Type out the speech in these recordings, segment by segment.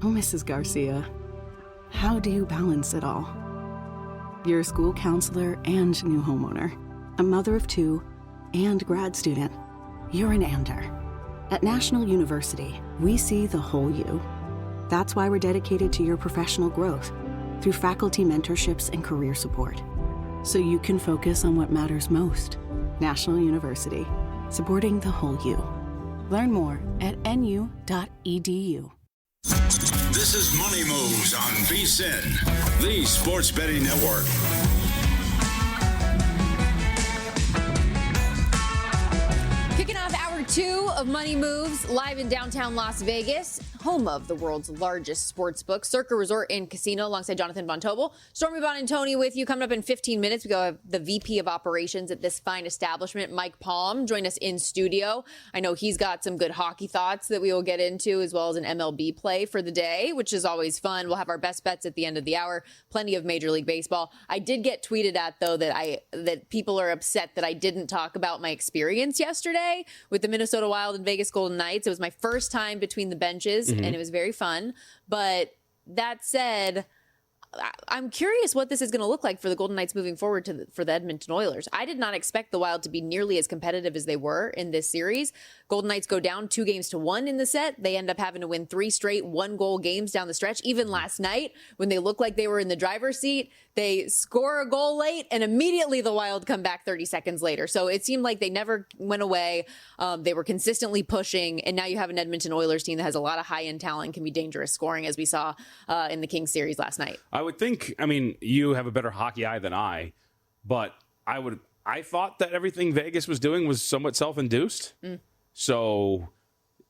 Oh, Mrs. Garcia, how do you balance it all? You're a school counselor and new homeowner, a mother of two, and grad student. You're an Ander. At National University, we see the whole you. That's why we're dedicated to your professional growth through faculty mentorships and career support, so you can focus on what matters most. National University, supporting the whole you. Learn more at nu.edu. This is Money Moves on VSiN, the sports betting network. Kicking off hour 2 of Money Moves live in downtown Las Vegas, home of the world's largest sports book, Circa Resort and Casino, alongside Jonathan Von Tobel. Stormy Buonantony with you. Coming up in 15 minutes, we go have the VP of Operations at this fine establishment, Mike Palm, join us in studio. I know he's got some good hockey thoughts that we will get into, as well as an MLB play for the day, which is always fun. We'll have our best bets at the end of the hour. Plenty of Major League Baseball. I did get tweeted at, though, that people are upset that I didn't talk about my experience yesterday with the Minnesota Wild and Vegas Golden Knights. It was my first time between the benches, and it was very fun. But that said, I'm curious what this is going to look like for the Golden Knights moving forward for the Edmonton Oilers. I did not expect the Wild to be nearly as competitive as they were in this series. Golden Knights go down 2-1 in the set. They end up having to win 3 straight 1-goal games down the stretch. Even last night, when they looked like they were in the driver's seat, they score a goal late, and immediately the Wild come back 30 seconds later. So it seemed like they never went away. They were consistently pushing, and now you have an Edmonton Oilers team that has a lot of high-end talent, can be dangerous scoring, as we saw in the Kings series last night. I would think, you have a better hockey eye than I, but I thought that everything Vegas was doing was somewhat self-induced. So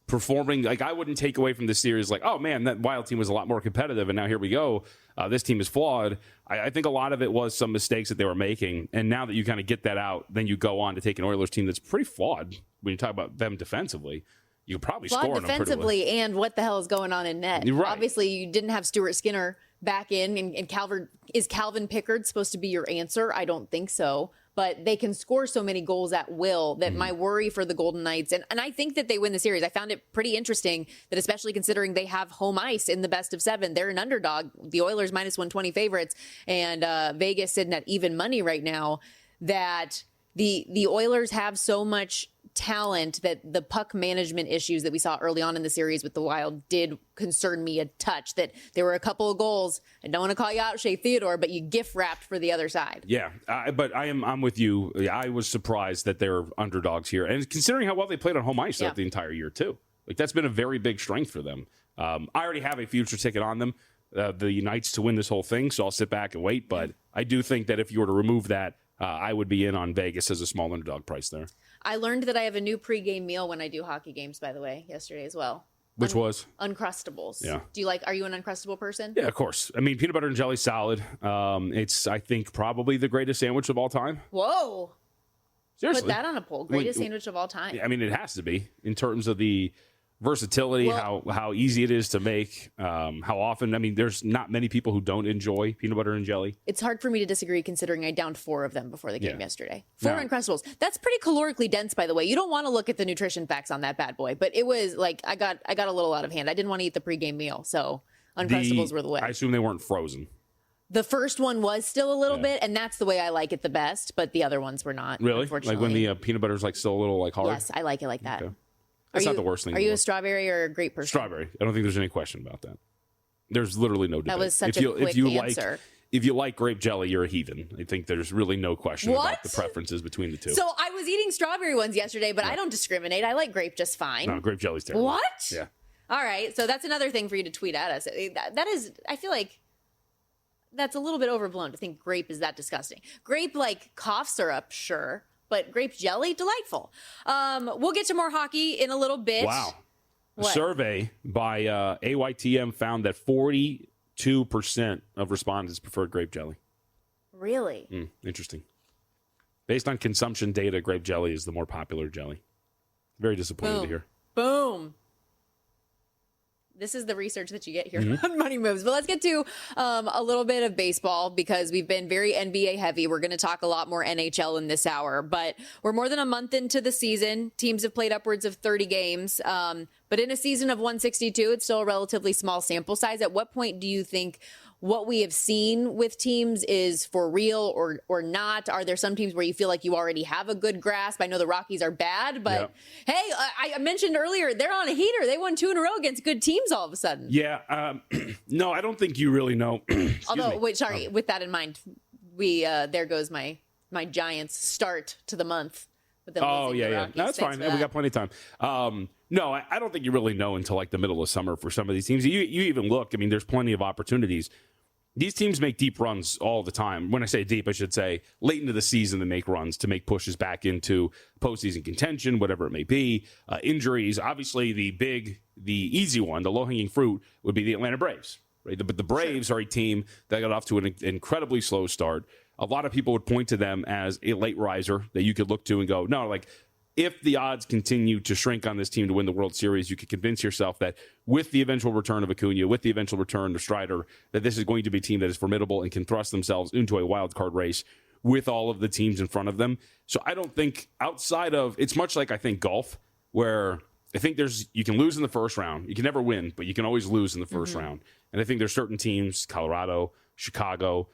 performing, I wouldn't take away from this series oh man, that Wild team was a lot more competitive, and now here we go. This team is flawed. I think a lot of it was some mistakes that they were making, and now that you kind of get that out, then you go on to take an Oilers team that's pretty flawed when you talk about them defensively. You could probably score on them defensively, pretty well. and what the hell is going on in net? Right. Obviously, you didn't have Stuart Skinner back in, and Calvin Pickard supposed to be your answer? I don't think so. But they can score so many goals at will that my worry for the Golden Knights, and I think that they win the series. I found it pretty interesting that, especially considering they have home ice in the best of 7, they're an underdog. The Oilers minus 120 favorites, and Vegas sitting at even money right now, that the Oilers have so much talent that the puck management issues that we saw early on in the series with the Wild did concern me a touch. That there were a couple of goals. I don't want to call you out, Shea Theodore, but you gift wrapped for the other side. Yeah, but I'm with you. I was surprised that they're underdogs here, and considering how well they played on home ice throughout the entire year too. That's been a very big strength for them. I already have a future ticket on them, the Knights to win this whole thing, so I'll sit back and wait. But I do think that if you were to remove that, I would be in on Vegas as a small underdog price there. I learned that I have a new pregame meal when I do hockey games, by the way, yesterday as well. Which was? Uncrustables. Yeah. are you an Uncrustable person? Yeah, of course. Peanut butter and jelly salad. It's, I think, probably the greatest sandwich of all time. Whoa. Seriously. Put that on a poll. Greatest sandwich of all time. Yeah, it has to be, in terms of the versatility, how easy it is to make, how often. There's not many people who don't enjoy peanut butter and jelly. It's hard for me to disagree, considering I downed 4 of them before the game yesterday. 4 Uncrustables. That's pretty calorically dense, by the way. You don't want to look at the nutrition facts on that bad boy, but it was I got a little out of hand. I didn't want to eat the pregame meal, so Uncrustables were the way. I assume they weren't frozen. The first one was still a little bit, and that's the way I like it the best, but the other ones were not. Really? Unfortunately. Like when the peanut butter's still a little hard? Yes, I like it like that. Okay. That's not the worst thing. Are you a strawberry or a grape person? Strawberry. I don't think there's any question about that. There's literally no debate. That was such a quick answer. If you like grape jelly, you're a heathen. I think there's really no question about the preferences between the two. So I was eating strawberry ones yesterday, but I don't discriminate. I like grape just fine. No, grape jelly's terrible. What? Yeah. All right. So that's another thing for you to tweet at us. That is, I feel like that's a little bit overblown to think grape is that disgusting. Grape, cough syrup, sure. But grape jelly, delightful. We'll get to more hockey in a little bit. Wow. What? A survey by AYTM found that 42% of respondents preferred grape jelly. Really? Interesting. Based on consumption data, grape jelly is the more popular jelly. Very disappointed to hear. Boom. This is the research that you get here on Money Moves. But let's get to a little bit of baseball, because we've been very NBA heavy. We're going to talk a lot more NHL in this hour, but we're more than a month into the season. Teams have played upwards of 30 games. But in a season of 162, it's still a relatively small sample size. At what point do you think what we have seen with teams is for real or not? Are there some teams where you feel like you already have a good grasp? I know the Rockies are bad, but hey, I mentioned earlier, they're on a heater. They won 2 in a row against good teams all of a sudden. Yeah. No, I don't think you really know. Although, with that in mind, there goes my Giants start to the month. Oh, yeah. No, that's fine. We got plenty of time. No, I don't think you really know until like the middle of summer for some of these teams. You even look, I mean, there's plenty of opportunities. These teams make deep runs all the time. When I say deep, I should say late into the season they make runs to make pushes back into postseason contention, whatever it may be. Injuries, obviously the easy one, the low-hanging fruit would be the Atlanta Braves. Right? But the Braves are a team that got off to an incredibly slow start. A lot of people would point to them as a late riser that you could look to and go, no, like if the odds continue to shrink on this team to win the World Series, you could convince yourself that with the eventual return of Acuna, with the eventual return of Strider, that this is going to be a team that is formidable and can thrust themselves into a wild card race with all of the teams in front of them. So I don't think outside of, it's much like I think golf, where I think you can lose in the first round. You can never win, but you can always lose in the first round. And I think there's certain teams, Colorado, Chicago,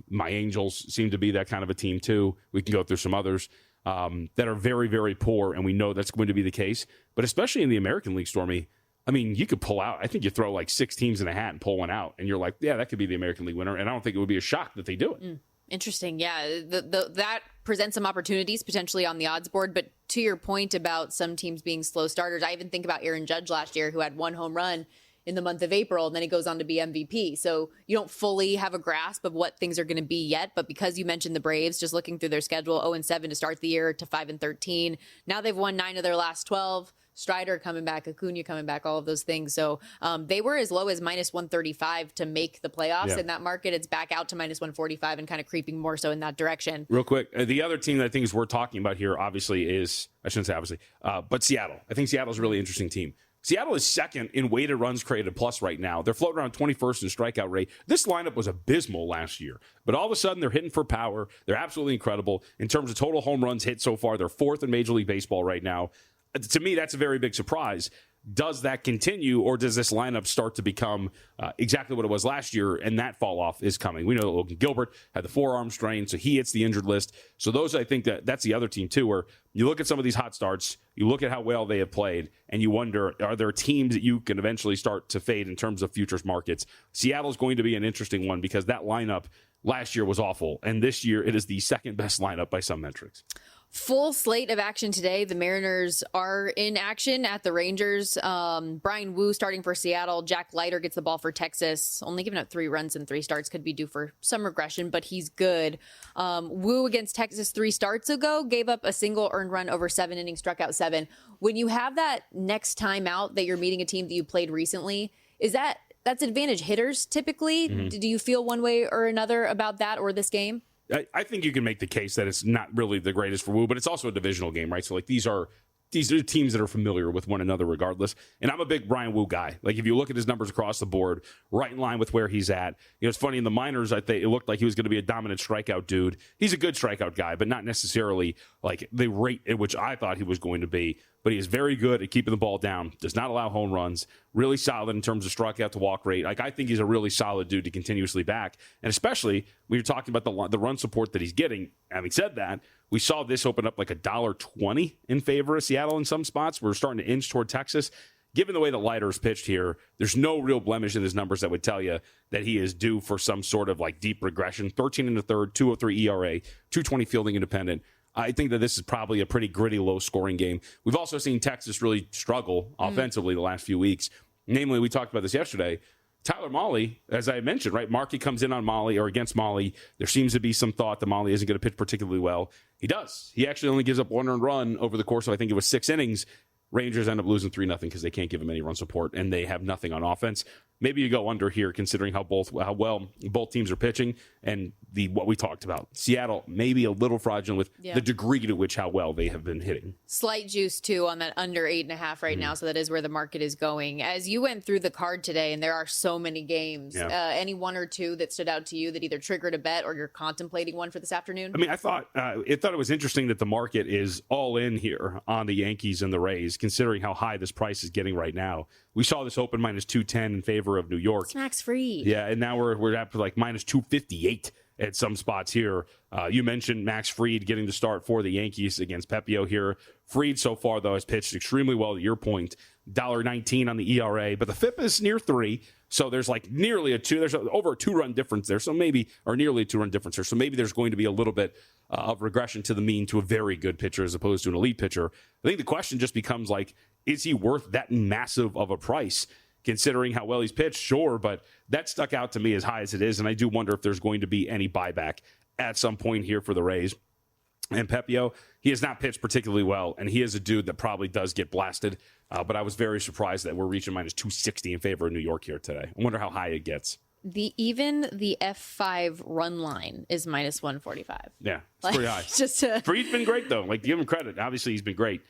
my Angels seem to be that kind of a team too. We can go through some others that are very, very poor, and we know that's going to be the case. But especially in the American League, Stormy, I mean, you could pull out. I think you throw like 6 teams in a hat and pull one out, and you're like, yeah, that could be the American League winner. And I don't think it would be a shock that they do it. Interesting. Yeah, that presents some opportunities potentially on the odds board. But to your point about some teams being slow starters, I even think about Aaron Judge last year, who had 1 home run in the month of April, and then he goes on to be MVP. So you don't fully have a grasp of what things are going to be yet. But because you mentioned the Braves, just looking through their schedule, 0-7 to start the year to 5-13. Now they've won 9 of their last 12. Strider coming back, Acuna coming back, all of those things. So they were as low as -135 to make the playoffs in that market. It's back out to -145 and kind of creeping more so in that direction. Real quick, the other team that I think is worth talking about here, obviously, is, I shouldn't say obviously, but Seattle. I think Seattle's a really interesting team. Seattle is second in weighted runs created plus right now. They're floating around 21st in strikeout rate. This lineup was abysmal last year, but all of a sudden they're hitting for power. They're absolutely incredible. In terms of total home runs hit so far, they're 4th in Major League Baseball right now. To me, that's a very big surprise. Does that continue, or does this lineup start to become exactly what it was last year, and that fall off is coming? We know that Logan Gilbert had the forearm strain, so he hits the injured list. So those, I think that's the other team too, where you look at some of these hot starts, you look at how well they have played, and you wonder, are there teams that you can eventually start to fade in terms of futures markets? Seattle's going to be an interesting one because that lineup last year was awful, and this year it is the second best lineup by some metrics. Full slate of action today. The Mariners are in action at the Rangers. Brian Wu starting for Seattle. Jack Leiter gets the ball for Texas. Only giving up 3 runs in 3 starts. Could be due for some regression, but he's good. Wu against Texas 3 starts ago gave up a single earned run over 7 innings, struck out 7. When you have that next time out that you're meeting a team that you played recently, that's advantage hitters typically? Do you feel one way or another about that or this game? I think you can make the case that it's not really the greatest for Wu, but it's also a divisional game, right? So like these are teams that are familiar with one another regardless. And I'm a big Brian Wu guy. Like if you look at his numbers across the board, right in line with where he's at. You know, it's funny in the minors, I think it looked like he was going to be a dominant strikeout dude. He's a good strikeout guy, but not necessarily like the rate at which I thought he was going to be. But he is very good at keeping the ball down, does not allow home runs, really solid in terms of strikeout to walk rate. Like I think he's a really solid dude to continuously back. And especially when you're talking about the run support that he's getting. Having said that, we saw this open up like $1.20 in favor of Seattle in some spots. We're starting to inch toward Texas. Given the way the Leiter's pitched here, there's no real blemish in his numbers that would tell you that he is due for some sort of like deep regression. 13 in the third, 2.03 ERA, 2.20 fielding independent. I think that this is probably a pretty gritty, low-scoring game. We've also seen Texas really struggle offensively the last few weeks. Namely, we talked about this yesterday. Tyler Mahle, as I mentioned, right? Markey comes in on Mahle or against Mahle. There seems to be some thought that Mahle isn't going to pitch particularly well. He does. He actually only gives up 1 earned run over the course of, I think it was 6 innings. Rangers end up losing 3-0 because they can't give him any run support, and they have nothing on offense. maybe you go under here, considering how well both teams are pitching and what we talked about. Seattle maybe a little fraudulent with the degree to which how well they have been hitting. Slight juice too on that under 8.5 right now, so that is where the market is going. As you went through the card today, and there are so many games, any one or two that stood out to you that either triggered a bet or you're contemplating one for this afternoon? I mean, I thought it was interesting that the market is all in here on the Yankees and the Rays, considering how high this price is getting right now. We saw this open minus 210 in favor of New York. It's Max Fried. Yeah, and now we're up to like minus 258 at some spots here. You mentioned Max Fried getting the start for the Yankees against Pepio here. Fried so far, though, has pitched extremely well to your point. $1.19 on the ERA, but the FIP is near 3, so there's like nearly there's over a 2-run difference there, so maybe, or nearly a 2-run difference there, so maybe there's going to be a little bit of regression to the mean to a very good pitcher as opposed to an elite pitcher. I think the question just becomes like, is he worth that massive of a price? Considering how well he's pitched, sure, but that stuck out to me as high as it is, and I do wonder if there's going to be any buyback at some point here for the Rays. And Pepio, he has not pitched particularly well, and he is a dude that probably does get blasted, but I was very surprised that we're reaching minus 260 in favor of New York here today. I wonder how high it gets. Even the F5 run line is minus 145. Yeah, it's pretty high. Fried's been great, though. Like, give him credit. Obviously, he's been great.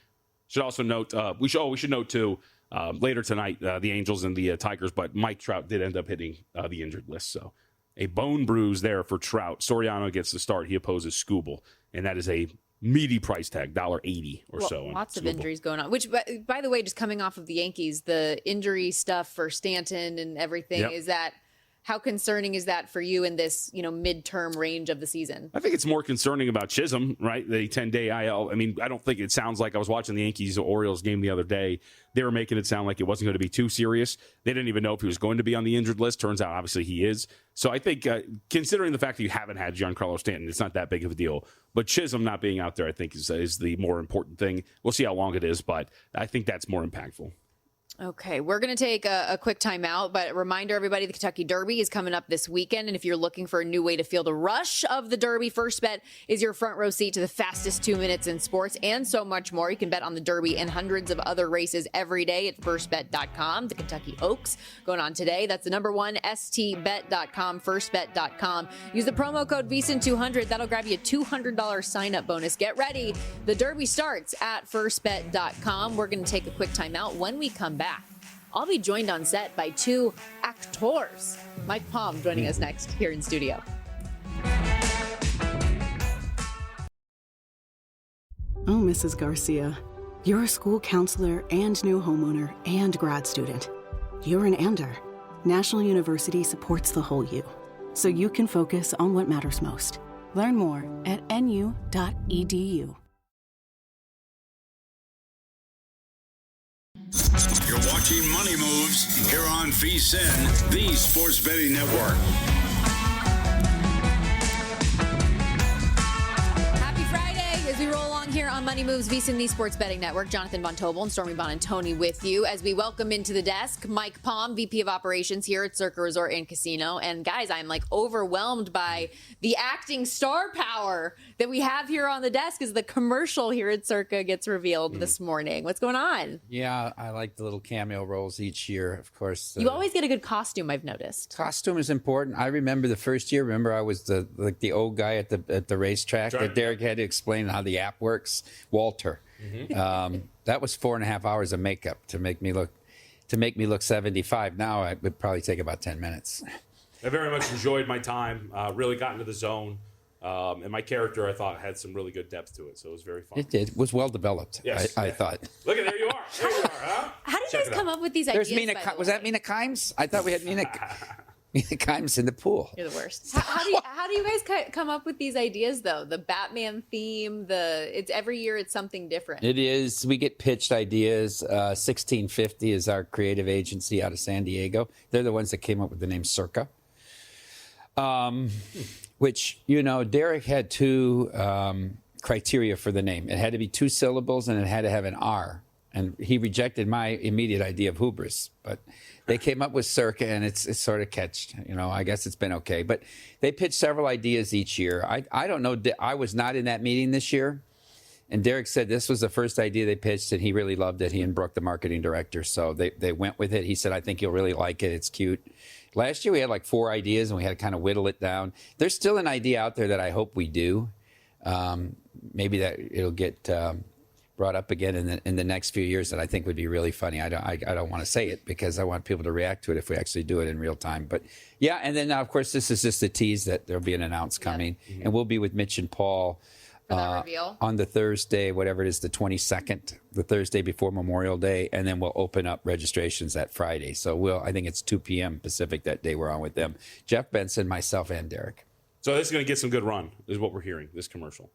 Should also note, we should note, too, later tonight, the Angels and the Tigers, but Mike Trout did end up hitting the injured list. So a bone bruise there for Trout. Soriano gets the start. He opposes Skubal, and that is a meaty price tag, $1.80 or so. Lots of injuries going on, which, by the way, just coming off of the Yankees, the injury stuff for Stanton and everything, is that how concerning is that for you in this, midterm range of the season? I think it's more concerning about Chisholm, right? The 10-day IL. I mean, I don't think it sounds like I was watching the Yankees-Orioles game the other day. They were making it sound like it wasn't going to be too serious. They didn't even know if he was going to be on the injured list. Turns out, obviously, he is. So I think, considering the fact that you haven't had Giancarlo Stanton, it's not that big of a deal. But Chisholm not being out there, I think, is the more important thing. We'll see how long it is, but I think that's more impactful. Okay, we're going to take a quick timeout, but a reminder, everybody, the Kentucky Derby is coming up this weekend, and if you're looking for a new way to feel the rush of the Derby, First Bet is your front row seat to the fastest 2 minutes in sports and so much more. You can bet on the Derby and hundreds of other races every day at firstbet.com. The Kentucky Oaks going on today. That's the number one, stbet.com, firstbet.com. Use the promo code VSIN200. That'll grab you a $200 sign-up bonus. Get ready. The Derby starts at firstbet.com. We're going to take a quick timeout. When we come back, I'll be joined on set by 2 actors. Mike Palm joining us next here in studio. Oh, Mrs. Garcia, you're a school counselor and new homeowner and grad student. You're an Ander. National University supports the whole you, so you can focus on what matters most. Learn more at nu.edu. You're watching Money Moves here on VSIN, the Sports Betting Network. Happy Friday as we roll along here on Money Moves, VSIN, the Sports Betting Network. Jonathan Von Tobel and Stormy Buonantony with you as we welcome into the desk Mike Palm, VP of Operations here at Circa Resort and Casino. And guys, I'm like overwhelmed by the acting star power that we have here on the desk as the commercial here at Circa gets revealed this morning. What's going on? Yeah, I like the little cameo roles each year, of course. You always get a good costume, I've noticed. Costume is important. I remember the first year. Remember, I was the old guy at the racetrack that Derek had to explain how the app works. Walter. That was 4.5 hours of makeup to make me look 75. Now it would probably take about 10 minutes. I very much enjoyed my time. Really got into the zone. And my character, I thought, had some really good depth to it, so it was very fun. It did. It was well developed, yes. I thought. Look at there you are. There you are, huh? How did you guys come up with these ideas? Was that Mina Kimes? I thought we had Mina Kimes in the pool. You're the worst. How do you guys come up with these ideas, though? The Batman theme, it's every year it's something different. It is. We get pitched ideas. 1650 is our creative agency out of San Diego. They're the ones that came up with the name Circa. Which, Derek had 2 criteria for the name. It had to be 2 syllables and it had to have an R. And he rejected my immediate idea of hubris. But they came up with Circa, and it's sort of catched. I guess it's been okay. But they pitched several ideas each year. I don't know. I was not in that meeting this year. And Derek said this was the first idea they pitched, and he really loved it. He and Brooke, the marketing director, so they went with it. He said, I think you'll really like it. It's cute. Last year we had like 4 ideas, and we had to kind of whittle it down. There's still an idea out there that I hope we do. Maybe that it'll get brought up again in the next few years that I think would be really funny. I don't want to say it because I want people to react to it if we actually do it in real time. But yeah, and then now of course this is just a tease that there'll be an announce coming, and we'll be with Mitch and Paul for that reveal on the Thursday, whatever it is, the 22nd, the Thursday before Memorial Day, and then we'll open up registrations that Friday. So I think it's 2 p.m. Pacific that day. We're on with them, Jeff Benson, myself, and Derek. So this is going to get some good run, is what we're hearing, this commercial.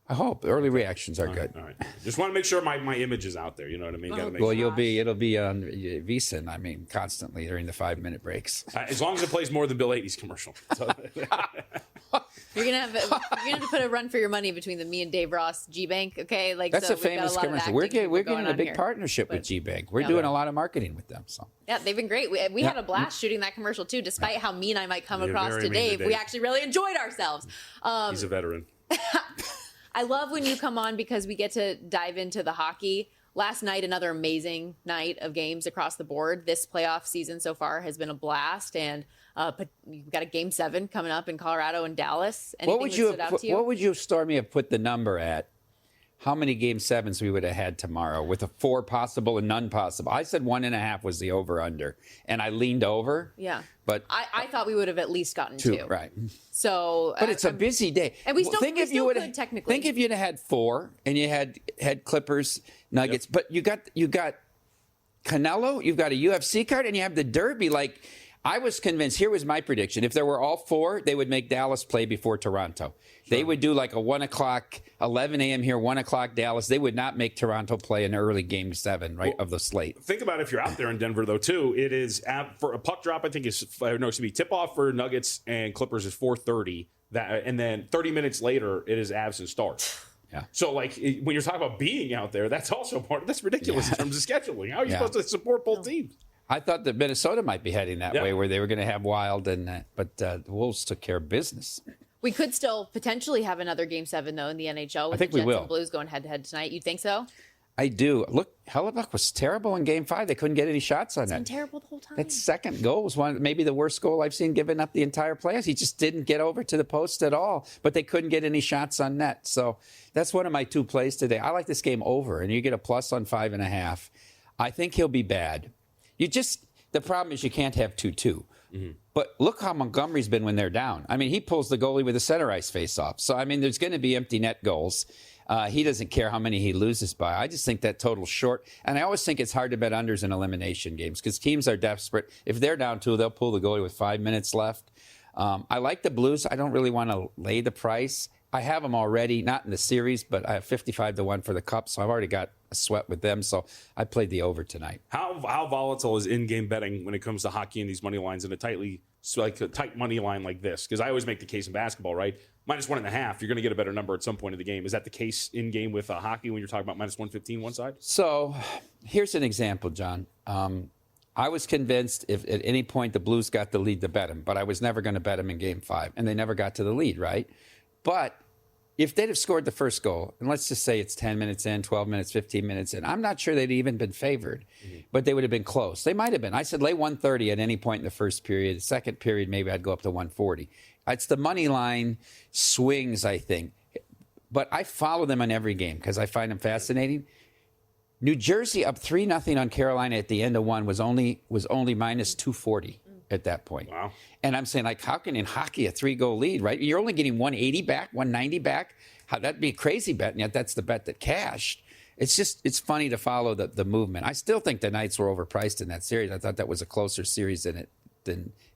I hope early reactions are good. All right. Just want to make sure my image is out there. You know what I mean? Gotta make Well, sure. it'll be on VSiN. I mean, constantly during the 5-minute breaks. As long as it plays more than Bill 80's commercial. So, You're gonna have to put a run for your money between me and Dave Ross G Bank, okay? Like That's so a famous commercial. We're getting a big partnership with G Bank. We're doing a lot of marketing with them. So yeah, they've been great. We had a blast shooting that commercial too. Despite how mean I might come across very to mean to Dave, Dave. we actually really enjoyed ourselves. he's a veteran. I love when you come on because we get to dive into the hockey. Last night, another amazing night of games across the board. This playoff season so far has been a blast, and you've got a Game 7 coming up in Colorado and Dallas. Anything that stood out to you? What would you, Stormy, have put the number at? How many Game 7s we would have had tomorrow with a 4 possible and none possible? I said 1.5 was the over-under, and I leaned over. Yeah. But I thought we would have at least gotten 2. Right. So, but it's a busy day. And we still, think we if still you would could technically. Think if you'd have had 4 and you had Clippers, Nuggets, but you got Canelo, you've got a UFC card, and you have the Derby. Like, I was convinced. Here was my prediction: if there were all 4, they would make Dallas play before Toronto. Sure. They would do like a 1 o'clock, 11 a.m. here, 1 o'clock Dallas. They would not make Toronto play an early Game 7, right, of the slate. Think about if you're out there in Denver, though, too. It is for a puck drop. I think tip off for Nuggets and Clippers is 4:30. And then 30 minutes later, it is Avs and Stars. Yeah. So, like, when you're talking about being out there, that's also part. That's ridiculous in terms of scheduling. How are you supposed to support both teams? I thought that Minnesota might be heading that way, where they were going to have Wild, but the Wolves took care of business. We could still potentially have another Game 7, though, in the NHL with I think the Jets we will. and Blues going head-to-head tonight. You think so? I do. Look, Hellebuck was terrible in Game 5. They couldn't get any shots on that. It's been terrible the whole time. That second goal was maybe the worst goal I've seen given up the entire playoffs. He just didn't get over to the post at all, but they couldn't get any shots on net. So that's one of my 2 plays today. I like this game over, and you get a plus on 5.5. I think he'll be bad. The problem is you can't have 2-2. Mm-hmm. But look how Montgomery's been when they're down. I mean, he pulls the goalie with a center ice face-off. So, I mean, there's going to be empty net goals. He doesn't care how many he loses by. I just think that total's short. And I always think it's hard to bet unders in elimination games because teams are desperate. If they're down 2, they'll pull the goalie with 5 minutes left. I like the Blues. I don't really want to lay the price. I have them already, not in the series, but I have 55-1 for the Cup, so I've already got a sweat with them. So I played the over tonight. How volatile is in-game betting when it comes to hockey and these money lines in a tight money line like this? Because I always make the case in basketball, right? -1.5, you're going to get a better number at some point in the game. Is that the case in-game with hockey when you're talking about -115 one side? So here's an example, John. I was convinced if at any point the Blues got the lead to bet them, but I was never going to bet them in Game 5, and they never got to the lead, right? But if they'd have scored the first goal, and let's just say it's 10 minutes in, 12 minutes, 15 minutes in, I'm not sure they'd even been favored, but they would have been close. They might have been. I said lay 130 at any point in the first period. The second period, maybe I'd go up to 140. It's the money line swings, I think. But I follow them on every game because I find them fascinating. New Jersey up 3-0 on Carolina at the end of 1 was only -240 at that point. Wow. And I'm saying, like, how can in hockey a 3-goal lead, right? You're only getting 180 back, 190 back. That'd be a crazy bet, and yet that's the bet that cashed. It's funny to follow the movement. I still think the Knights were overpriced in that series. I thought that was a closer series than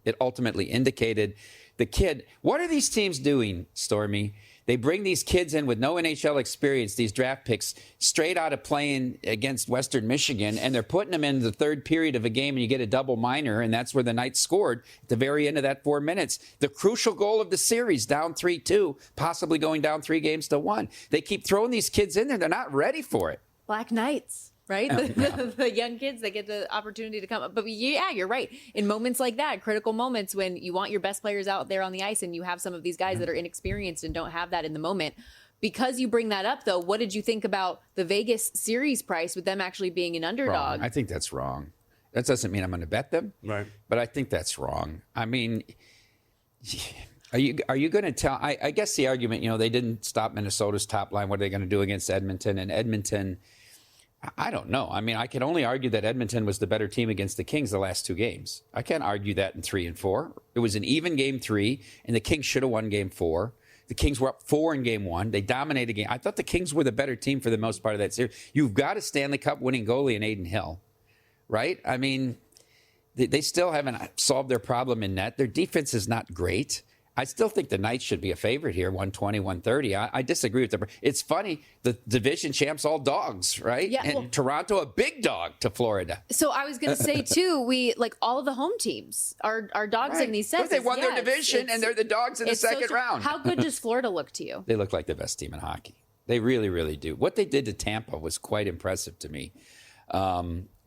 it ultimately indicated. The kid, what are these teams doing, Stormy? They bring these kids in with no NHL experience, these draft picks, straight out of playing against Western Michigan, and they're putting them in the third period of a game, and you get a double minor, and that's where the Knights scored at the very end of that 4 minutes. The crucial goal of the series, down 3-2, possibly going down 3-1. They keep throwing these kids in there. They're not ready for it. Black Knights, right? The young kids that get the opportunity to come up. But yeah, you're right. In moments like that, critical moments when you want your best players out there on the ice and you have some of these guys that are inexperienced and don't have that in the moment. because you bring that up, though, what did you think about the Vegas series price with them actually being an underdog? Wrong. I think that's wrong. That doesn't mean I'm going to bet them, Right. but I think that's wrong. I mean, are you going to tell? I guess the argument, they didn't stop Minnesota's top line. What are they going to do against Edmonton? And Edmonton, I don't know. I mean, I can only argue that Edmonton was the better team against the Kings the last 2 games. I can't argue that in 3 and 4. It was an even game 3, and the Kings should have won game 4. The Kings were up 4 in game 1. They dominated game. I thought the Kings were the better team for the most part of that series. You've got a Stanley Cup winning goalie in Adin Hill, right? I mean, they still haven't solved their problem in net. Their defense is not great. I still think the Knights should be a favorite here, 120, 130. I disagree with them. It's funny, the division champs all dogs, right? Yeah, and Toronto a big dog to Florida. So I was going to say, too, we like all of the home teams are dogs Right. in these sets. They won their division, and they're the dogs in the second round. How good does Florida look to you? They look like the best team in hockey. They really, really do. What they did to Tampa was quite impressive to me.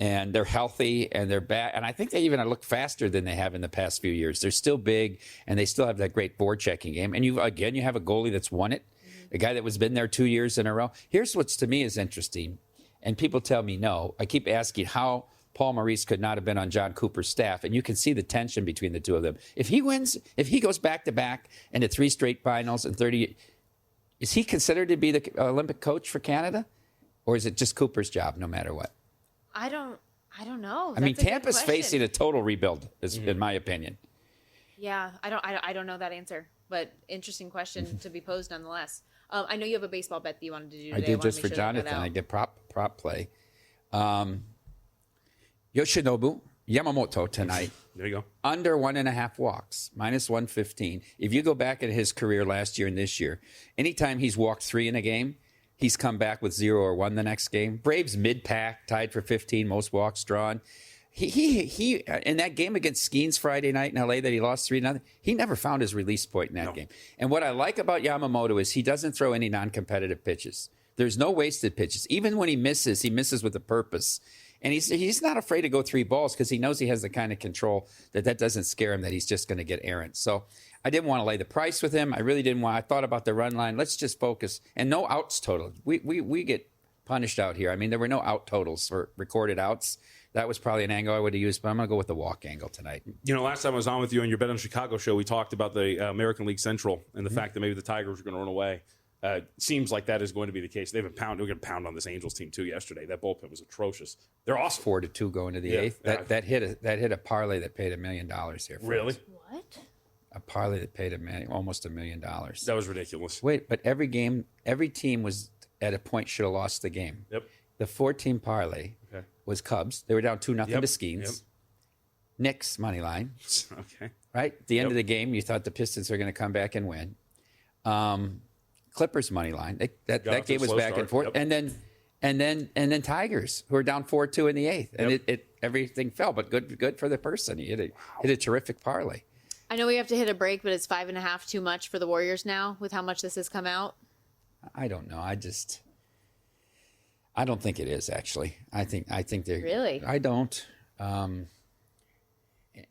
And they're healthy and they're back. And I think they even look faster than they have in the past few years. They're still big and they still have that great board checking game. And you have a goalie that's won it, a guy that was been there 2 years in a row. Here's what's to me is interesting. And people tell me no. I keep asking how Paul Maurice could not have been on John Cooper's staff. And you can see the tension between the two of them. If he wins, if he goes back to back into 3 straight finals and 30, is he considered to be the Olympic coach for Canada? Or is it just Cooper's job no matter what? I don't know. I mean, That's a good Tampa's question. facing a total rebuild, in my opinion. Yeah, I don't know that answer, but interesting question to be posed nonetheless. I know you have a baseball bet that you wanted to do today. I did wanna just make for sure that got Jonathan. out. I get prop play. Yoshinobu Yamamoto tonight. There you go. Under 1.5 walks, minus 115. If you go back at his career last year and this year, anytime he's walked 3 in a game, he's come back with 0 or 1 the next game. Braves mid-pack, tied for 15, most walks drawn. He in that game against Skeens Friday night in LA that he lost 3-0, he never found his release point in that game. And what I like about Yamamoto is he doesn't throw any non-competitive pitches. There's no wasted pitches. Even when he misses with a purpose. And he's not afraid to go 3 balls because he knows he has the kind of control that doesn't scare him, that he's just going to get errant. So I didn't want to lay the price with him. I really didn't want. I thought about the run line. Let's just focus. And no outs total. We get punished out here. I mean, there were no out totals for recorded outs. That was probably an angle I would have used, but I'm going to go with the walk angle tonight. Last time I was on with you on your Bet on Chicago show, we talked about the American League Central and the fact that maybe the Tigers are going to run away. Seems like that is going to be the case. They've been pounded. We're going to pound on this Angels team too yesterday. That bullpen was atrocious. They're awesome. 4-2 going to the 8th. That hit a parlay that paid $1 million here. Really? What? A parlay that paid almost $1 million. That was ridiculous. Wait, but every team was at a point should have lost the game. Yep. The 4-team parlay was Cubs. They were down 2-0 to Skeens. Yep. Knicks money line. Okay. Right? At the end of the game, you thought the Pistons were going to come back and win. Clippers money line. That game was back and forth. Yep. And then Tigers, who are down 4-2 in the 8th. And it everything fell, but good for the person. He hit a terrific parlay. I know we have to hit a break, but is 5.5 too much for the Warriors now with how much this has come out? I don't know. I don't think it is, actually. I think they're Really? I don't. And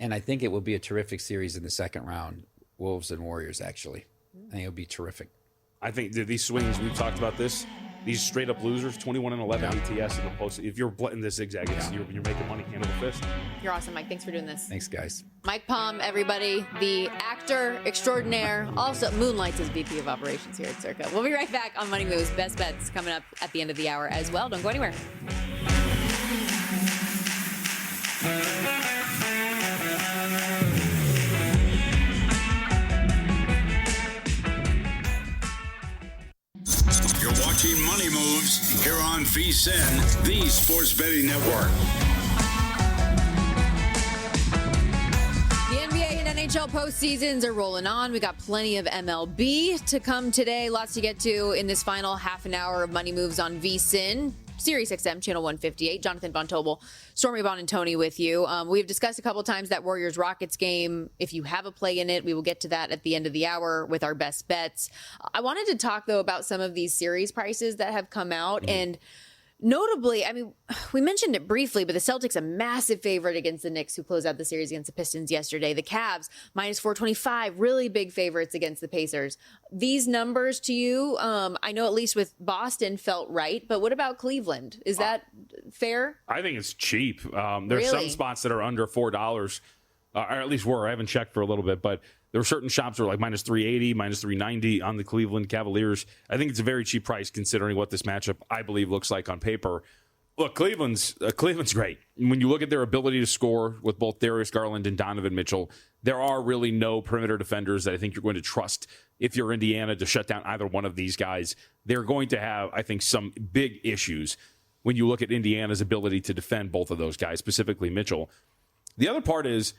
I think it will be a terrific series in the second round. Wolves and Warriors, actually. I think it'll be terrific. I think these swings, we've talked about this, these straight up losers, 21-11 ATS in the post. If you're in this zigzag, you're making money hand over fist. You're awesome, Mike. Thanks for doing this. Thanks, guys. Mike Palm, everybody, the actor extraordinaire, also moonlights as VP of Operations here at Circa. We'll be right back on Money Moves. Best bets coming up at the end of the hour as well. Don't go anywhere. You're watching Money Moves here on VSiN, the Sports Betting Network. The NBA and NHL postseasons are rolling on. We got plenty of MLB to come today. Lots to get to in this final half an hour of Money Moves on VSiN. Sirius XM, channel 158. Jonathan Von Tobel, Stormy Buonantony with you. We've discussed a couple times that Warriors-Rockets game. If you have a play in it, we will get to that at the end of the hour with our best bets. I wanted to talk, though, about some of these series prices that have come out. And Notably, I mean, we mentioned it briefly, but the Celtics a massive favorite against the Knicks, who closed out the series against the Pistons yesterday. The Cavs minus 425, really big favorites against the Pacers. These numbers to you, I know at least with Boston felt right, but what about Cleveland? Is that fair? I think it's cheap. There's some spots that are under $4, or at least were. I haven't checked for a little bit, but there were certain shops that were like minus 380, minus 390 on the Cleveland Cavaliers. I think it's a very cheap price considering what this matchup, I believe, looks like on paper. Look, Cleveland's great. When you look at their ability to score with both Darius Garland and Donovan Mitchell, there are really no perimeter defenders that I think you're going to trust if you're Indiana to shut down either one of these guys. They're going to have, I think, some big issues when you look at Indiana's ability to defend both of those guys, specifically Mitchell. The other part is,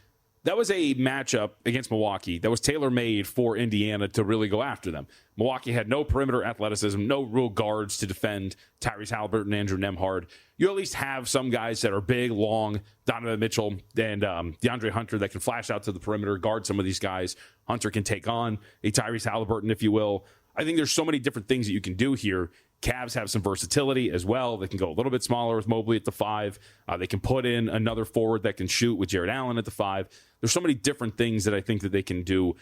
that was a matchup against Milwaukee that was tailor-made for Indiana to really go after them. Milwaukee had no perimeter athleticism, no real guards to defend Tyrese Halliburton and Andrew Nembhard. You at least have some guys that are big, long, Donovan Mitchell and DeAndre Hunter that can flash out to the perimeter, guard some of these guys. Hunter can take on a Tyrese Halliburton, if you will. I think there's so many different things that you can do here. Cavs have some versatility as well. They can go a little bit smaller with Mobley at the 5. They can put in another forward that can shoot with Jared Allen at the 5. There's so many different things that I think that they can do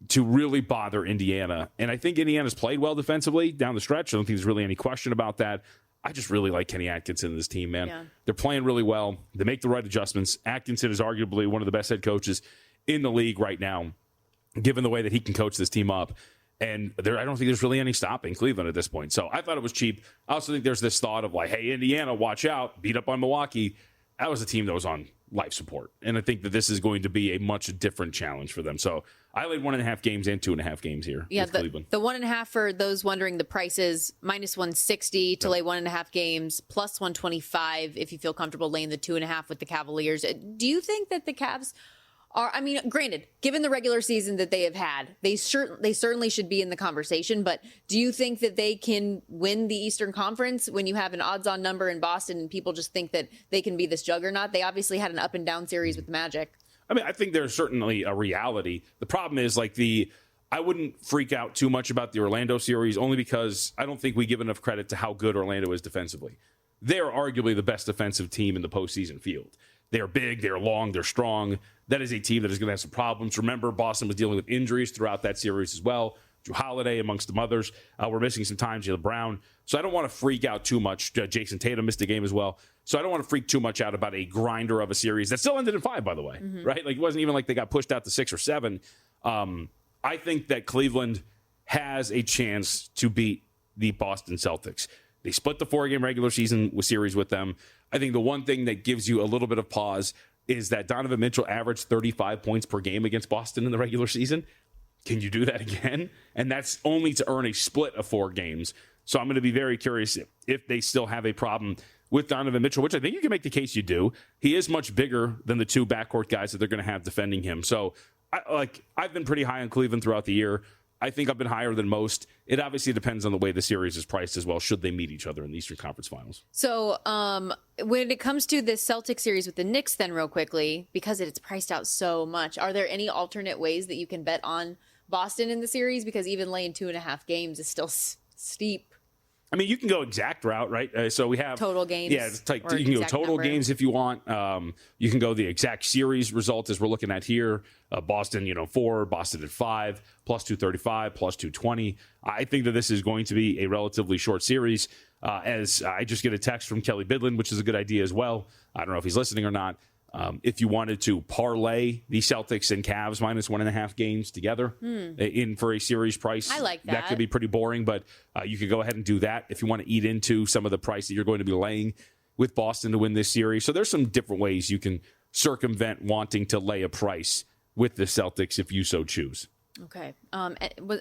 to really bother Indiana. And I think Indiana's played well defensively down the stretch. I don't think there's really any question about that. I just really like Kenny Atkinson and this team, man. Yeah. They're playing really well. They make the right adjustments. Atkinson is arguably one of the best head coaches in the league right now, given the way that he can coach this team up. And I don't think there's really any stopping Cleveland at this point. So I thought it was cheap. I also think there's this thought of like, hey, Indiana, watch out, beat up on Milwaukee. That was a team that was on life support. And I think that this is going to be a much different challenge for them. So I laid 1.5 games and 2.5 games here with Cleveland. The 1.5 for those wondering, the price is minus 160 to lay 1.5 games, plus 125 if you feel comfortable laying the 2.5 with the Cavaliers. Do you think that the Cavs are, I mean, granted, given the regular season that they have had, they certainly should be in the conversation, but do you think that they can win the Eastern Conference when you have an odds-on number in Boston and people just think that they can be this juggernaut? They obviously had an up-and-down series with the Magic. I mean, I think there's certainly a reality. The problem is, like, I wouldn't freak out too much about the Orlando series, only because I don't think we give enough credit to how good Orlando is defensively. They're arguably the best defensive team in the postseason field. They're big, they're long, they're strong. That is a team that is going to have some problems. Remember, Boston was dealing with injuries throughout that series as well. Drew Holiday, amongst some others. We're missing some time, Jaylen Brown. So I don't want to freak out too much. Jason Tatum missed a game as well. So I don't want to freak too much out about a grinder of a series that still ended in 5, by the way. Mm-hmm. Right? Like, it wasn't even like they got pushed out to 6 or 7. I think that Cleveland has a chance to beat the Boston Celtics. They split the 4-game regular season series with them. I think the one thing that gives you a little bit of pause is that Donovan Mitchell averaged 35 points per game against Boston in the regular season. Can you do that again? And that's only to earn a split of 4 games. So I'm going to be very curious if they still have a problem with Donovan Mitchell, which I think you can make the case you do. He is much bigger than the 2 backcourt guys that they're going to have defending him. So I've been pretty high on Cleveland throughout the year. I think I've been higher than most. It obviously depends on the way the series is priced as well, should they meet each other in the Eastern Conference Finals. So when it comes to this Celtic series with the Knicks, then real quickly, because it's priced out so much, are there any alternate ways that you can bet on Boston in the series? Because even laying 2.5 games is still steep. I mean, you can go exact route, right? So we have total games. Yeah, it's like, you can go total number. Games if you want. You can go the exact series result as we're looking at here. Boston, 4, Boston at 5, plus 235, plus 220. I think that this is going to be a relatively short series. As I just get a text from Kelly Bidlin, which is a good idea as well. I don't know if he's listening or not. If you wanted to parlay the Celtics and Cavs minus 1.5 games together in for a series price, I like that. That could be pretty boring, but you could go ahead and do that if you want to eat into some of the price that you're going to be laying with Boston to win this series. So there's some different ways you can circumvent wanting to lay a price with the Celtics if you so choose. Okay.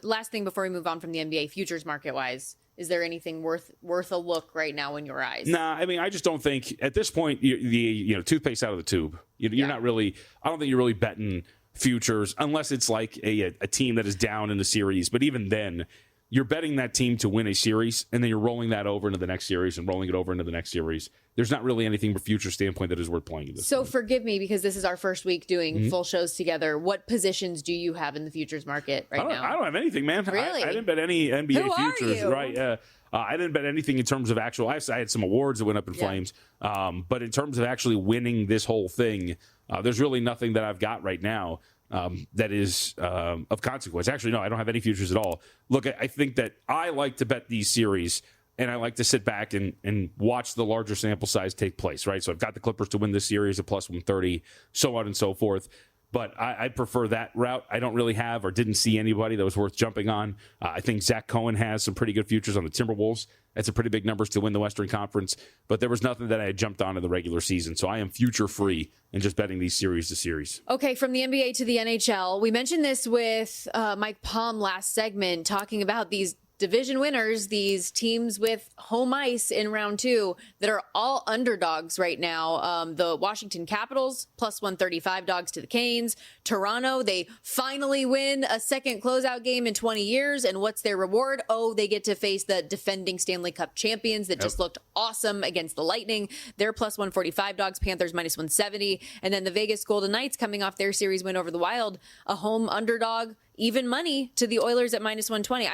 Last thing before we move on from the NBA futures market wise. Is there anything worth a look right now in your eyes? Nah, I mean, I just don't think at this point the toothpaste out of the tube. You're not really. I don't think you're really betting futures unless it's like a team that is down in the series. But even then, you're betting that team to win a series, and then you're rolling that over into the next series and rolling it over into the next series. There's not really anything from a future standpoint that is worth playing at this point. Forgive me, because this is our first week doing full shows together. What positions do you have in the futures market now? I don't have anything, man. Really? I didn't bet any NBA Who futures. are you? Right. I didn't bet anything in terms of actual. I had some awards that went up in flames. But in terms of actually winning this whole thing, there's really nothing that I've got right now that is of consequence. Actually, no, I don't have any futures at all. Look, I think that I like to bet these series, and I like to sit back and watch the larger sample size take place, right? So I've got the Clippers to win this series at plus 130, so on and so forth. But I prefer that route. I don't really have or didn't see anybody that was worth jumping on. I think Zach Cohen has some pretty good futures on the Timberwolves. That's a pretty big numbers to win the Western Conference. But there was nothing that I had jumped on in the regular season. So I am future free and just betting these series to series. Okay, from the NBA to the NHL. We mentioned this with Mike Palm last segment, talking about these division winners, these teams with home ice in round 2 that are all underdogs right now. The Washington Capitals plus 135 dogs to the Canes. Toronto, they finally win a second closeout game in 20 years. And what's their reward? Oh, they get to face the defending Stanley Cup champions that just looked awesome against the Lightning. They're plus 145 dogs, Panthers minus 170. And then the Vegas Golden Knights, coming off their series win over the Wild, a home underdog, even money to the Oilers at minus 120.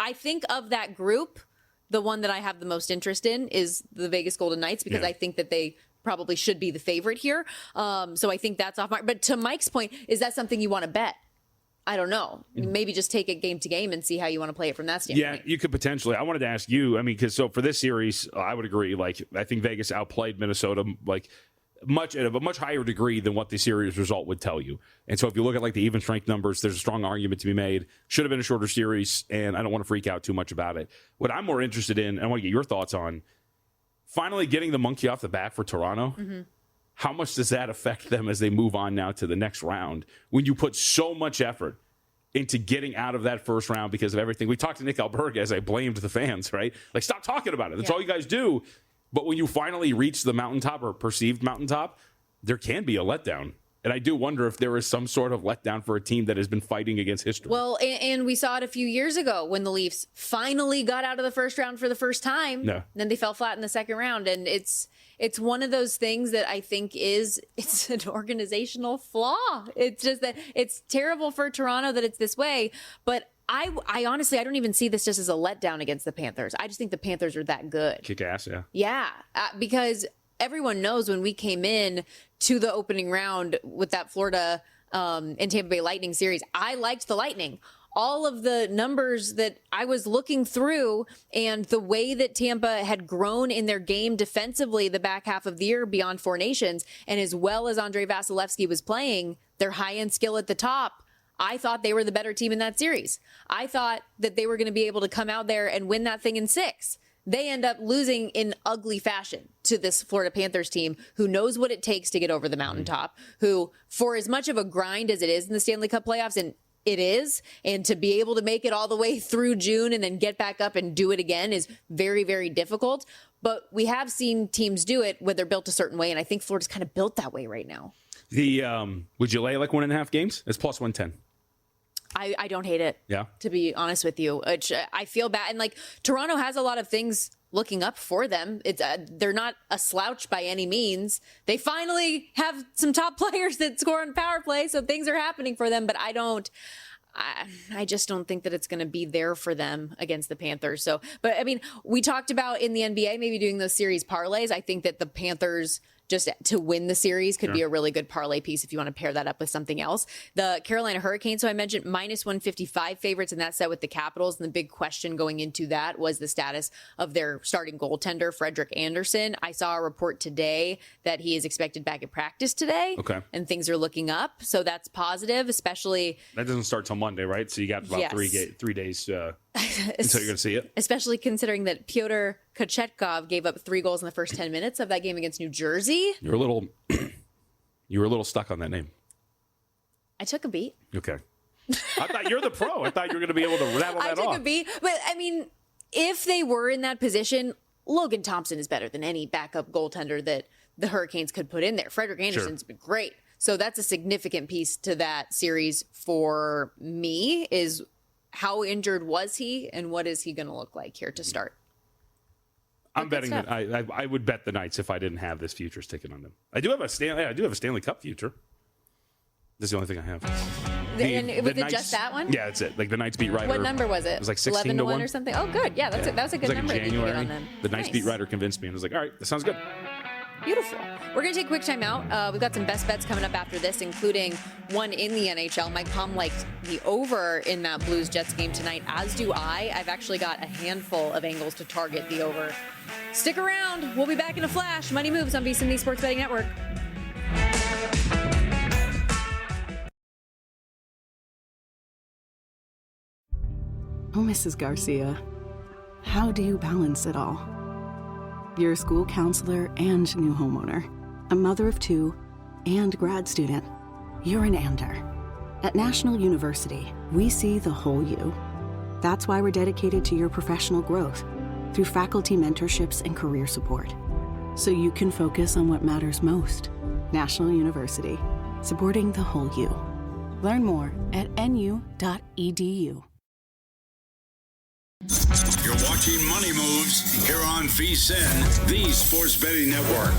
I think of that group, the one that I have the most interest in is the Vegas Golden Knights, because I think that they probably should be the favorite here. So I think that's off mark. But to Mike's point, is that something you want to bet? I don't know. Maybe just take it game to game and see how you want to play it from that standpoint. Yeah, you could potentially. I wanted to ask you, because for this series, I would agree. I think Vegas outplayed Minnesota, at a much higher degree than what the series result would tell you. And so if you look at the even strength numbers, there's a strong argument to be made. Should have been a shorter series, and I don't want to freak out too much about it. What I'm more interested in, and I want to get your thoughts on, finally getting the monkey off the back for Toronto. How much does that affect them as they move on now to the next round when you put so much effort into getting out of that first round because of everything? We talked to Nick Alberga as I blamed the fans, right? Stop talking about it. That's all you guys do. But when you finally reach the mountaintop or perceived mountaintop, there can be a letdown. And I do wonder if there is some sort of letdown for a team that has been fighting against history. Well, and we saw it a few years ago when the Leafs finally got out of the first round for the first time. No. Then they fell flat in the second round. And it's one of those things that I think it's an organizational flaw. It's just that it's terrible for Toronto that it's this way. But I honestly, I don't even see this just as a letdown against the Panthers. I just think the Panthers are that good. Kick ass, yeah. Yeah, because everyone knows when we came in to the opening round with that Florida and Tampa Bay Lightning series, I liked the Lightning. All of the numbers that I was looking through and the way that Tampa had grown in their game defensively the back half of the year beyond Four Nations, and as well as Andrei Vasilevsky was playing, their high-end skill at the top, I thought they were the better team in that series. I thought that they were going to be able to come out there and win that thing in 6. They end up losing in ugly fashion to this Florida Panthers team who knows what it takes to get over the mountaintop, who, for as much of a grind as it is in the Stanley Cup playoffs, and it is, and to be able to make it all the way through June and then get back up and do it again is very, very difficult. But we have seen teams do it when they're built a certain way, and I think Florida's kind of built that way right now. Would you lay 1.5 games? It's plus 110. I don't hate it. Yeah. To be honest with you, I feel bad. And Toronto has a lot of things looking up for them. It's they're not a slouch by any means. They finally have some top players that score on power play, so things are happening for them. But I just don't think that it's going to be there for them against the Panthers. So, but I mean, we talked about in the NBA maybe doing those series parlays. I think that the Panthers just to win the series could be a really good parlay piece if you want to pair that up with something else. The Carolina Hurricanes, so I mentioned minus 155 favorites in that set with the Capitals. And the big question going into that was the status of their starting goaltender, Frederik Andersen. I saw a report today that he is expected back at practice today. Okay. And things are looking up. So that's positive, especially. That doesn't start till Monday, right? So you got about 3 days until you're going to see it. Especially considering that Pyotr Kochetkov gave up 3 goals in the first 10 minutes of that game against New Jersey. You were a little stuck on that name. I took a beat. Okay. I thought you're the pro. I thought you were going to be able to rattle that off. I took a beat. But, I mean, if they were in that position, Logan Thompson is better than any backup goaltender that the Hurricanes could put in there. Frederik Andersen's been great. So that's a significant piece to that series for me is how injured was he, and what is he going to look like here to start? I'm betting that I would bet the Knights if I didn't have this futures ticket on them. I do have a Stanley Cup future. This is the only thing I have. Was it just that one? Yeah, that's it. Like the Knights beat Ryder. What number was it? It was like 16 to 1 or something. Oh, good. Yeah, that was a good number. In January, on them. the Knights beat Ryder convinced me, and I was like, all right, that sounds good. Beautiful. We're going to take a quick time out. We've got some best bets coming up after this, including one in the NHL. Mike Palm liked the over in that Blues-Jets game tonight, as do I. I've actually got a handful of angles to target the over. Stick around. We'll be back in a flash. Money Moves on VSiN, the Sports Betting Network. Oh, Mrs. Garcia, how do you balance it all? You're a school counselor and new homeowner, a mother of two, and grad student. You're an ander. At National University, we see the whole you. That's why we're dedicated to your professional growth through faculty mentorships and career support, so you can focus on what matters most. National University, supporting the whole you. Learn more at nu.edu. You're watching Money Moves here on VSiN, the Sports Betting Network.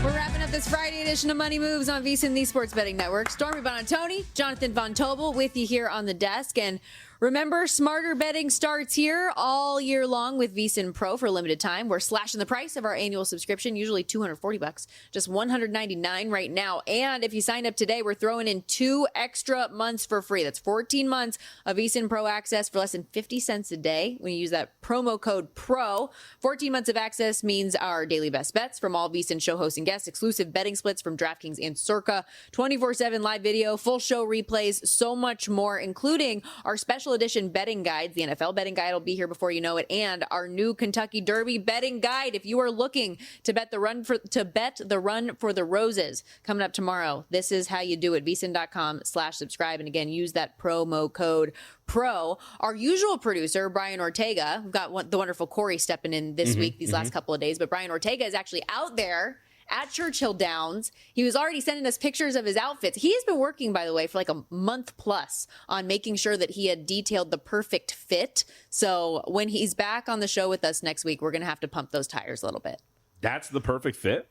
We're wrapping up this Friday edition of Money Moves on VSiN, the Sports Betting Network. Stormy Buonantony, Jonathan Von Tobel with you here on the desk. And remember, smarter betting starts here all year long with VSiN Pro for a limited time. We're slashing the price of our annual subscription, usually $240, just $199 right now. And if you sign up today, we're throwing in 2 extra months for free. That's 14 months of VSiN Pro access for less than 50 cents a day when you use that promo code PRO. 14 months of access means our daily best bets from all VSiN show hosts and guests, exclusive betting splits from DraftKings and Circa, 24/7 live video, full show replays, so much more, including our special edition betting guides. The NFL betting guide will be here before you know it, and our new Kentucky Derby betting guide. If you are looking to bet the run for the Roses coming up tomorrow, this is how you do it. VSiN.com/subscribe, and again, use that promo code PRO. Our usual producer, Brian Ortega, we've got the wonderful Corey stepping in this week, these last couple of days, but Brian Ortega is actually out there at Churchill Downs. He was already sending us pictures of his outfits. He has been working, by the way, for like a month plus on making sure that he had detailed the perfect fit. So when he's back on the show with us next week, we're going to have to pump those tires a little bit. That's the perfect fit?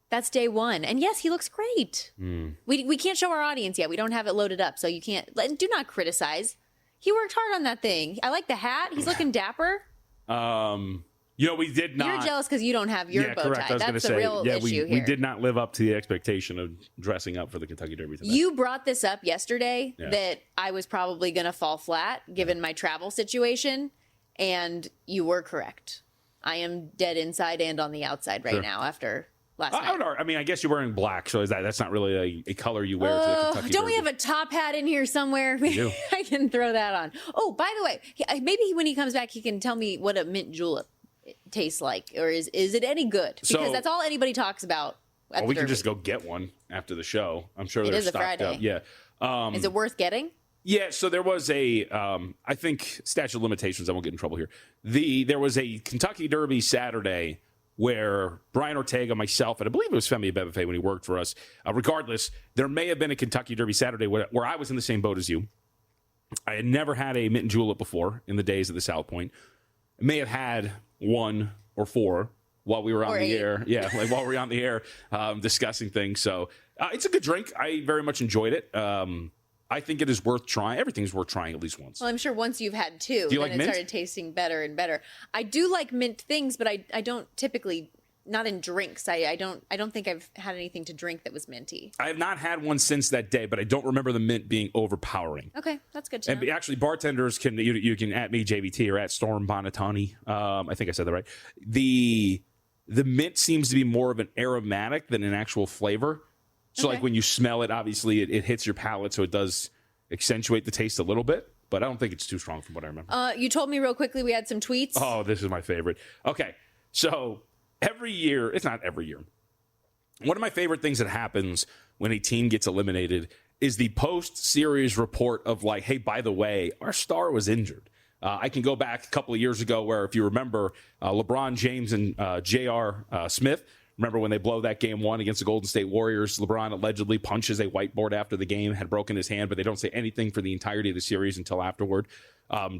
That's day one. And yes, he looks great. We can't show our audience yet. We don't have it loaded up, so you can't. Do not criticize. He worked hard on that thing. I like the hat. He's looking dapper. We did not. You're jealous because you don't have your bow correct. tie. That's the real issue here. We did not live up to the expectation of dressing up for the Kentucky Derby tonight. You brought this up yesterday that I was probably going to fall flat given my travel situation, and you were correct. I am dead inside and on the outside right now after last night. I guess you're wearing black, so that's not really a color you wear to the Kentucky Don't we Derby. have a top hat in here somewhere? We do. I can throw that on. Oh, by the way, maybe when he comes back, he can tell me what a mint julep tastes like, or is it any good? Because that's all anybody talks about. We can just go get one after the show. I'm sure they're stocked Friday. up. Yeah. Is it worth getting? Yeah, so there was I think statute of limitations, I won't get in trouble here. There was a Kentucky Derby Saturday where Brian Ortega, myself, and I believe it was Femi Abebefe when he worked for us. Regardless, there may have been a Kentucky Derby Saturday where I was in the same boat as you. I had never had a mint julep before in the days of the South Point. I may have had 1 or 4 while we were on the air. Yeah, like while we were on the air discussing things. So it's a good drink. I very much enjoyed it. I think it is worth trying. Everything's worth trying at least once. Well, I'm sure once you've had 2, then it started tasting better and better. I do like mint things, but I don't typically, not in drinks. I don't think I've had anything to drink that was minty. I have not had one since that day, but I don't remember the mint being overpowering. Okay, that's good to know. And actually, bartenders you can at me JVT or at Storm Buonantony. I think I said that right. The mint seems to be more of an aromatic than an actual flavor. So like when you smell it, obviously it hits your palate, so it does accentuate the taste a little bit. But I don't think it's too strong from what I remember. You told me real quickly we had some tweets. Oh, this is my favorite. Okay, so every year, it's not every year. One of my favorite things that happens when a team gets eliminated is the post-series report of like, hey, by the way, our star was injured. I can go back a couple of years ago where, if you remember, LeBron James and J.R. Smith Remember when they blow that game 1 against the Golden State Warriors, LeBron allegedly punches a whiteboard after the game, had broken his hand, but they don't say anything for the entirety of the series until afterward.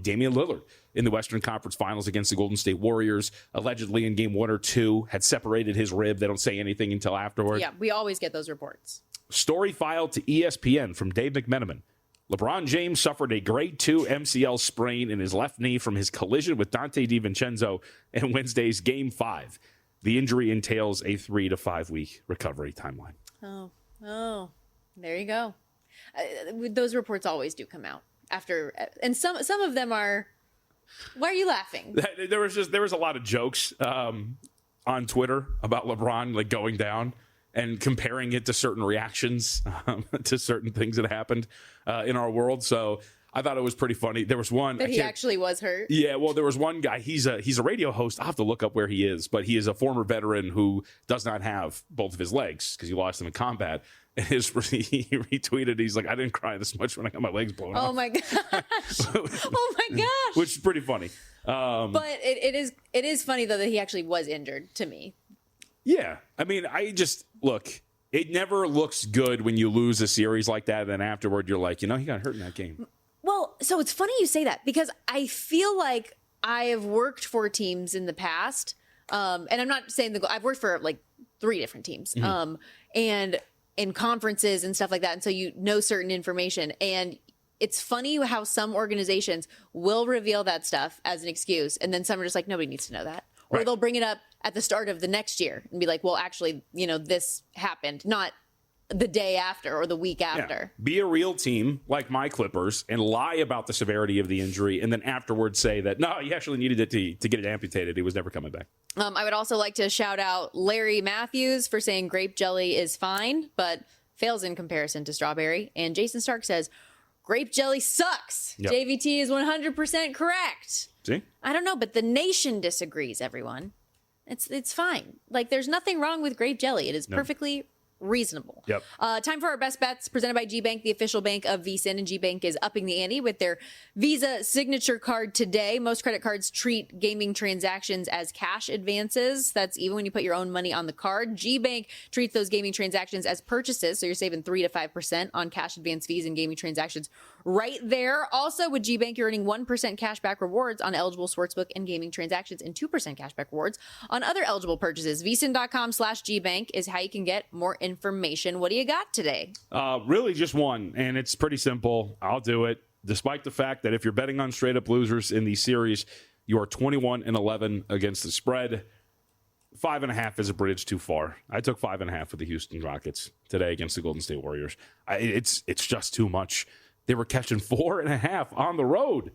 Damian Lillard in the Western Conference Finals against the Golden State Warriors, allegedly in game 1 or 2, had separated his rib. They don't say anything until afterward. Yeah, we always get those reports. Story filed to ESPN from Dave McMenamin. LeBron James suffered a grade 2 MCL sprain in his left knee from his collision with Dante DiVincenzo in Wednesday's Game 5. The injury entails a 3 to 5 week recovery timeline. Oh, there you go. Those reports always do come out after, and some of them are. Why are you laughing? There was a lot of jokes on Twitter about LeBron like going down and comparing it to certain reactions to certain things that happened in our world. So I thought it was pretty funny. There was one that he actually was hurt. Yeah, well, there was one guy. He's a radio host. I'll have to look up where he is, but he is a former veteran who does not have both of his legs because he lost them in combat. And he retweeted. He's like, I didn't cry this much when I got my legs blown off. Oh my gosh! Oh my gosh! Which is pretty funny. But it is funny though that he actually was injured to me. Yeah, I mean, look. It never looks good when you lose a series like that, and then afterward you're like, he got hurt in that game. Well, so it's funny you say that because I feel like I have worked for teams in the past, and I'm not saying I've worked for like 3 different teams, and in conferences and stuff like that, and so you know certain information, and it's funny how some organizations will reveal that stuff as an excuse, and then some are just like, nobody needs to know that, or they'll bring it up at the start of the next year and be like, well, actually, this happened, not the day after or the week after. Yeah. Be a real team like my Clippers and lie about the severity of the injury and then afterwards say that, no, you actually needed it to get it amputated. He was never coming back. I would also like to shout out Larry Matthews for saying grape jelly is fine, but fails in comparison to strawberry. And Jason Stark says, grape jelly sucks. Yep. JVT is 100% correct. See? I don't know, but the nation disagrees, everyone. It's fine. Like, there's nothing wrong with grape jelly. It is perfectly reasonable. Yep. Time for our best bets presented by GBank, the official bank of VSiN, and GBank is upping the ante with their Visa signature card today. Most credit cards treat gaming transactions as cash advances. That's even when you put your own money on the card. GBank treats those gaming transactions as purchases, so you're saving 3 to 5% on cash advance fees and gaming transactions right there. Also, with GBank, you're earning 1% cashback rewards on eligible sportsbook and gaming transactions and 2% cashback rewards on other eligible purchases. VSiN.com/GBank is how you can get more information. What do you got today? Really just one, and it's pretty simple. I'll do it. Despite the fact that if you're betting on straight up losers in these series, you are 21-11 against the spread. 5.5 is a bridge too far. I took 5.5 for the Houston Rockets today against the Golden State Warriors. It's just too much. They were catching 4.5 on the road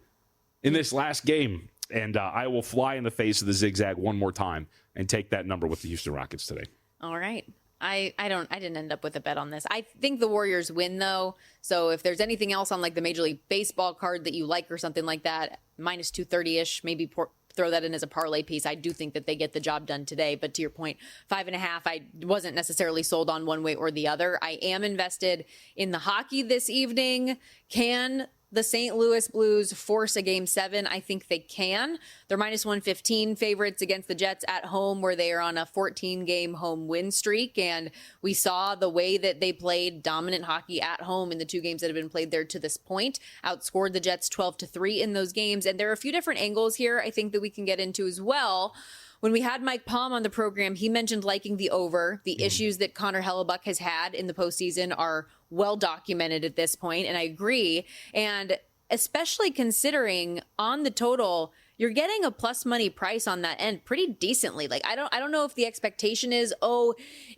in this last game. And I will fly in the face of the zigzag one more time and take that number with the Houston Rockets today. All right. I didn't end up with a bet on this. I think the Warriors win though. So if there's anything else on like the Major League Baseball card that you like or something like that, minus 230-ish, maybe throw that in as a parlay piece. I do think that they get the job done today. But to your point, 5.5, I wasn't necessarily sold on one way or the other. I am invested in the hockey this evening. Can the St. Louis Blues force a Game 7? I think they can. They're minus 115 favorites against the Jets at home, where they are on a 14-game home win streak. And we saw the way that they played dominant hockey at home in the 2 games that have been played there to this point. Outscored the Jets 12-3 in those games. And there are a few different angles here I think that we can get into as well. When we had Mike Palm on the program, he mentioned liking the over. The issues that Connor Hellebuck has had in the postseason are well documented at this point, and I agree. And especially considering on the total, you're getting a plus money price on that end pretty decently. Like I don't know if the expectation is,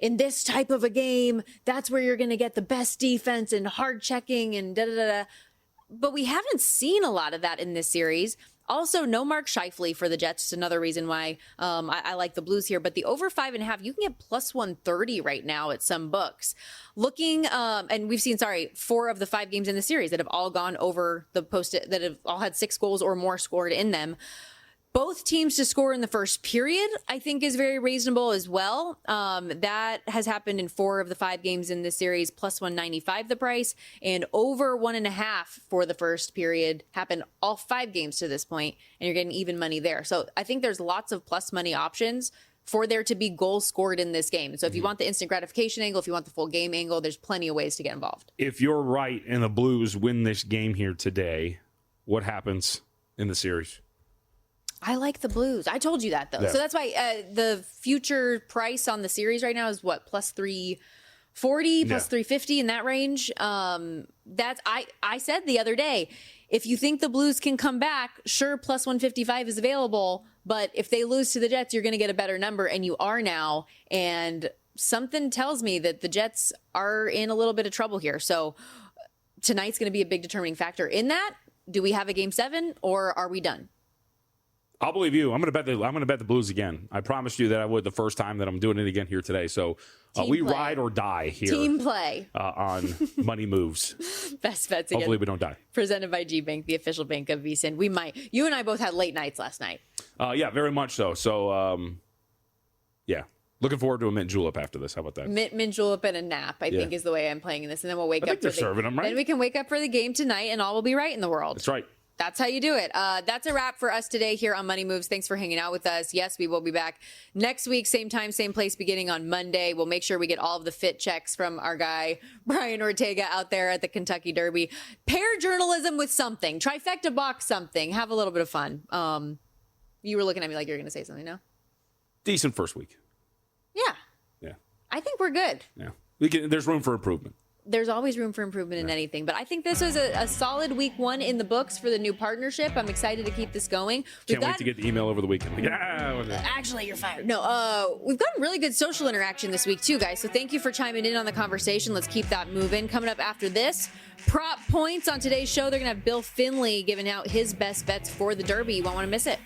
in this type of a game, that's where you're going to get the best defense and hard checking and da-da-da-da. But we haven't seen a lot of that in this series. Also, no Mark Scheifele for the Jets. It's another reason why I like the Blues here. But the over 5.5, you can get plus 130 right now at some books. Looking, and we've seen, 4 of the 5 games in the series that have all gone over the post, that have all had 6 goals or more scored in them. Both teams to score in the first period, I think, is very reasonable as well. That has happened in 4 of the 5 games in this series, plus 195 the price, and over 1.5 for the first period happened all 5 games to this point, and you're getting even money there. So I think there's lots of plus money options for there to be goals scored in this game. So if you want the instant gratification angle, if you want the full game angle, there's plenty of ways to get involved. If you're right and the Blues win this game here today, what happens in the series? I like the Blues. I told you that, though. Yeah. So that's why the future price on the series right now is what, plus 340, plus 350 in that range. That's I said the other day, if you think the Blues can come back, sure, plus 155 is available. But if they lose to the Jets, you're going to get a better number, and you are now. And something tells me that the Jets are in a little bit of trouble here. So tonight's going to be a big determining factor in that. Do we have a game 7, or are we done? I'll believe you. I'm going to bet the Blues again. I promised you that I would the first time that I'm doing it again here today. So we play. ride or die here. Team play. On Money Moves. Best bets again. Hopefully we don't die. Presented by G-Bank, the official bank of VSiN. We might. You and I both had late nights last night. Yeah, very much so. So, yeah. Looking forward to a mint julep after this. How about that? Mint julep and a nap, I think, is the way I'm playing in this. And then we'll wake I up. think they're serving them, right? Then we can wake up for the game tonight, and all will be right in the world. That's right. That's how you do it. That's a wrap for us today here on Money Moves. Thanks for hanging out with us. Yes, we will be back next week, same time, same place, beginning on Monday. We'll make sure we get all of the fit checks from our guy, Brian Ortega, out there at the Kentucky Derby. Pair journalism with something. Trifecta box something. Have a little bit of fun. You were looking at me like you were going to say something, no? Decent first week. Yeah. Yeah. I think we're good. Yeah. There's room for improvement. There's always room for improvement in anything. But I think this was a solid week 1 in the books for the new partnership. I'm excited to keep this going. Can't wait to get the email over the weekend. Like, Actually, you're fired. No, we've gotten really good social interaction this week too, guys. So thank you for chiming in on the conversation. Let's keep that moving. Coming up after this, prop points on today's show. They're going to have Bill Finley giving out his best bets for the Derby. You won't want to miss it.